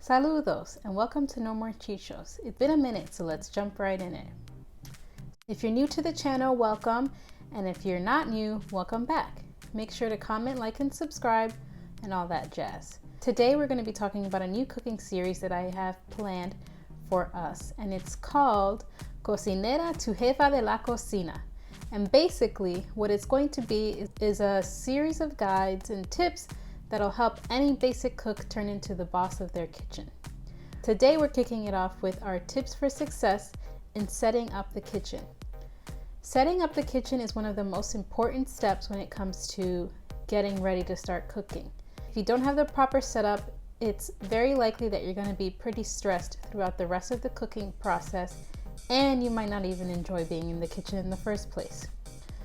Saludos and welcome to No More Chichos. It's been a minute, so let's jump right in it. If you're new to the channel, welcome, and if you're not new, welcome back. Make sure to comment, like, and subscribe, and all that jazz. Today we're going to be talking about a new cooking series that I have planned for us, and it's called Cocinera to Jefa de la Cocina. And basically what it's going to be is a series of guides and tips that'll help any basic cook turn into the boss of their kitchen. Today we're kicking it off with our tips for success in setting up the kitchen. Setting up the kitchen is one of the most important steps when it comes to getting ready to start cooking. If you don't have the proper setup, it's very likely that you're going to be pretty stressed throughout the rest of the cooking process, and you might not even enjoy being in the kitchen in the first place.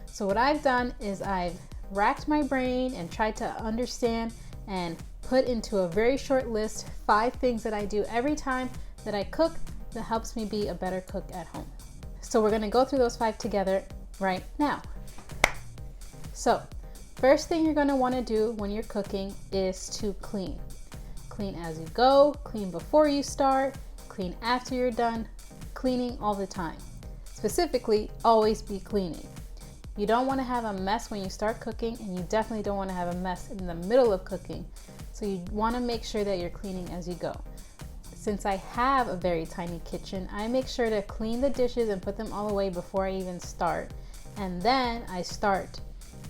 So what I've done is I've racked my brain and tried to understand and put into a very short list 5 things that I do every time that I cook that helps me be a better cook at home. So we're going to go through those 5 together right now. So first thing you're going to want to do when you're cooking is to clean. Clean as you go, clean before you start, clean after you're done, cleaning all the time. Specifically, always be cleaning. You don't want to have a mess when you start cooking, and you definitely don't want to have a mess in the middle of cooking. So you want to make sure that you're cleaning as you go. Since I have a very tiny kitchen, I make sure to clean the dishes and put them all away before I even start. And then I start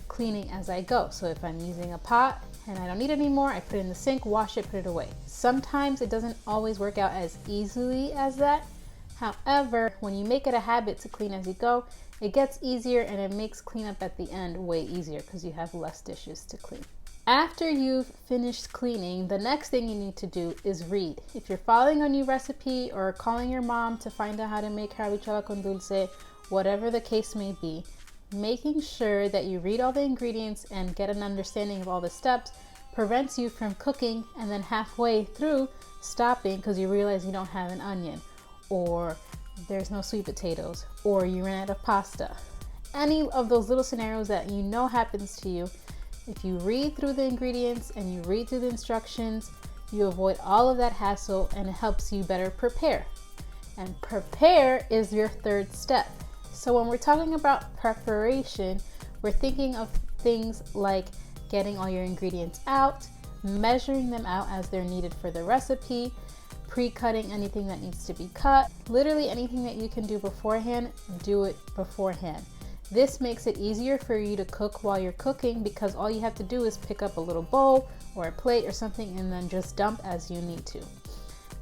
cleaning as I go. So if I'm using a pot and I don't need it anymore, I put it in the sink, wash it, put it away. Sometimes it doesn't always work out as easily as that. However, when you make it a habit to clean as you go, it gets easier and it makes cleanup at the end way easier because you have less dishes to clean. After you've finished cleaning, the next thing you need to do is read. If you're following a new recipe or calling your mom to find out how to make habichuela con dulce, whatever the case may be, making sure that you read all the ingredients and get an understanding of all the steps prevents you from cooking and then halfway through stopping because you realize you don't have an onion, or there's no sweet potatoes, or you ran out of pasta. Any of those little scenarios that you know happens to you, if you read through the ingredients and you read through the instructions, you avoid all of that hassle and it helps you better prepare. And prepare is your third step. So when we're talking about preparation, we're thinking of things like getting all your ingredients out, measuring them out as they're needed for the recipe, pre-cutting anything that needs to be cut. Literally anything that you can do beforehand, do it beforehand. This makes it easier for you to cook while you're cooking because all you have to do is pick up a little bowl or a plate or something and then just dump as you need to.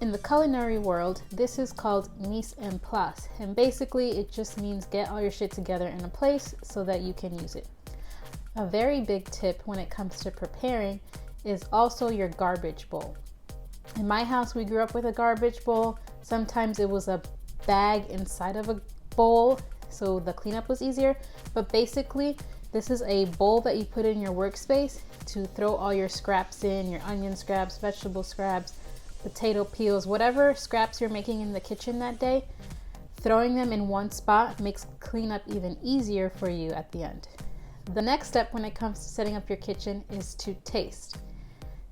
In the culinary world, this is called mise en place, and basically it just means get all your shit together in a place so that you can use it. A very big tip when it comes to preparing is also your garbage bowl. In my house, we grew up with a garbage bowl. Sometimes it was a bag inside of a bowl, so the cleanup was easier. But basically, this is a bowl that you put in your workspace to throw all your scraps in, your onion scraps, vegetable scraps, potato peels, whatever scraps you're making in the kitchen that day. Throwing them in one spot makes cleanup even easier for you at the end. The next step when it comes to setting up your kitchen is to taste.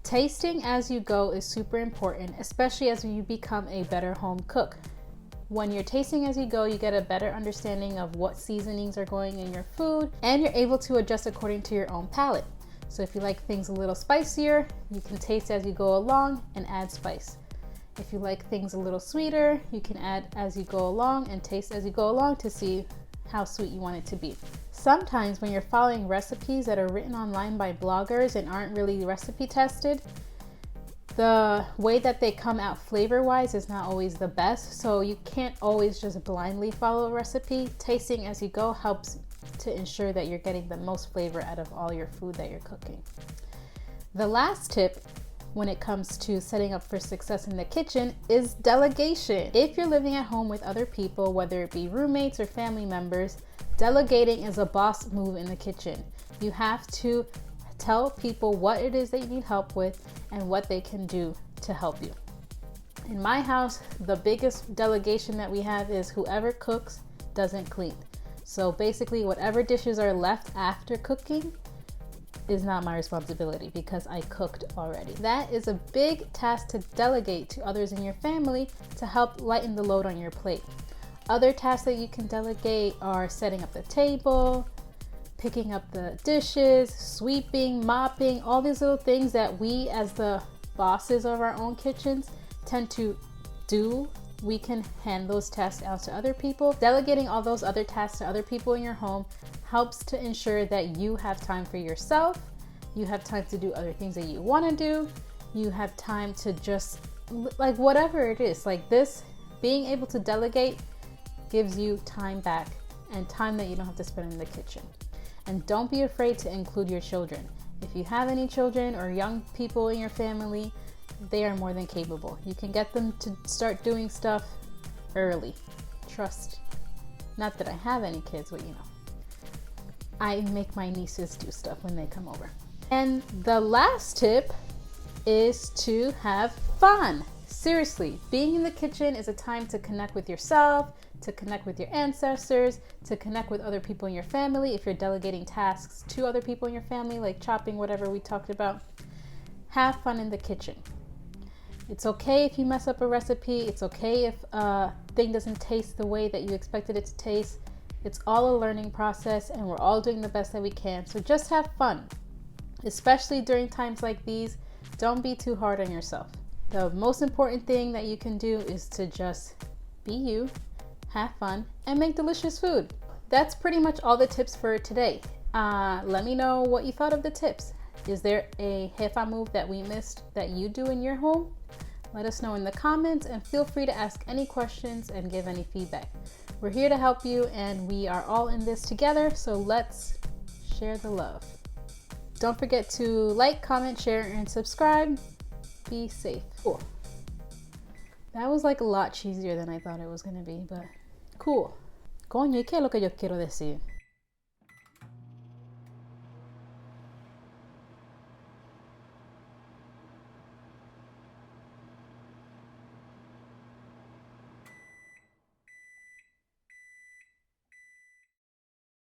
Tasting as you go is super important, especially as you become a better home cook. When you're tasting as you go, you get a better understanding of what seasonings are going in your food, and you're able to adjust according to your own palate. So if you like things a little spicier, you can taste as you go along and add spice. If you like things a little sweeter, you can add as you go along and taste as you go along to see how sweet you want it to be. Sometimes when you're following recipes that are written online by bloggers and aren't really recipe tested, the way that they come out flavor-wise is not always the best, so you can't always just blindly follow a recipe. Tasting as you go helps to ensure that you're getting the most flavor out of all your food that you're cooking. The last tip when it comes to setting up for success in the kitchen is delegation. If you're living at home with other people, whether it be roommates or family members, delegating is a boss move in the kitchen. You have to tell people what it is that you need help with and what they can do to help you. In my house, the biggest delegation that we have is whoever cooks doesn't clean. So basically whatever dishes are left after cooking, is not my responsibility because I cooked already. That is a big task to delegate to others in your family to help lighten the load on your plate. Other tasks that you can delegate are setting up the table, picking up the dishes, sweeping, mopping, all these little things that we as the bosses of our own kitchens tend to do. We can hand those tasks out to other people. Delegating all those other tasks to other people in your home helps to ensure that you have time for yourself. You have time to do other things that you want to do. You have time to just, like, whatever it is, like this, being able to delegate gives you time back and time that you don't have to spend in the kitchen. And don't be afraid to include your children. If you have any children or young people in your family, they are more than capable. You can get them to start doing stuff early. Trust. Not that I have any kids, but you know, I make my nieces do stuff when they come over. And the last tip is to have fun. Seriously, being in the kitchen is a time to connect with yourself, to connect with your ancestors, to connect with other people in your family. If you're delegating tasks to other people in your family, like chopping, whatever we talked about, have fun in the kitchen. It's okay if you mess up a recipe. It's okay if a thing doesn't taste the way that you expected it to taste. It's all a learning process and we're all doing the best that we can. So just have fun, especially during times like these. Don't be too hard on yourself. The most important thing that you can do is to just be you, have fun, and make delicious food. That's pretty much all the tips for today. Let me know what you thought of the tips. Is there a Jefa move that we missed that you do in your home? Let us know in the comments and feel free to ask any questions and give any feedback. We're here to help you and we are all in this together, so let's share the love. Don't forget to like, comment, share, and subscribe. Be safe. Cool. That was like a lot cheesier than I thought it was going to be, but cool. Coño, ¿y qué es lo que yo quiero decir?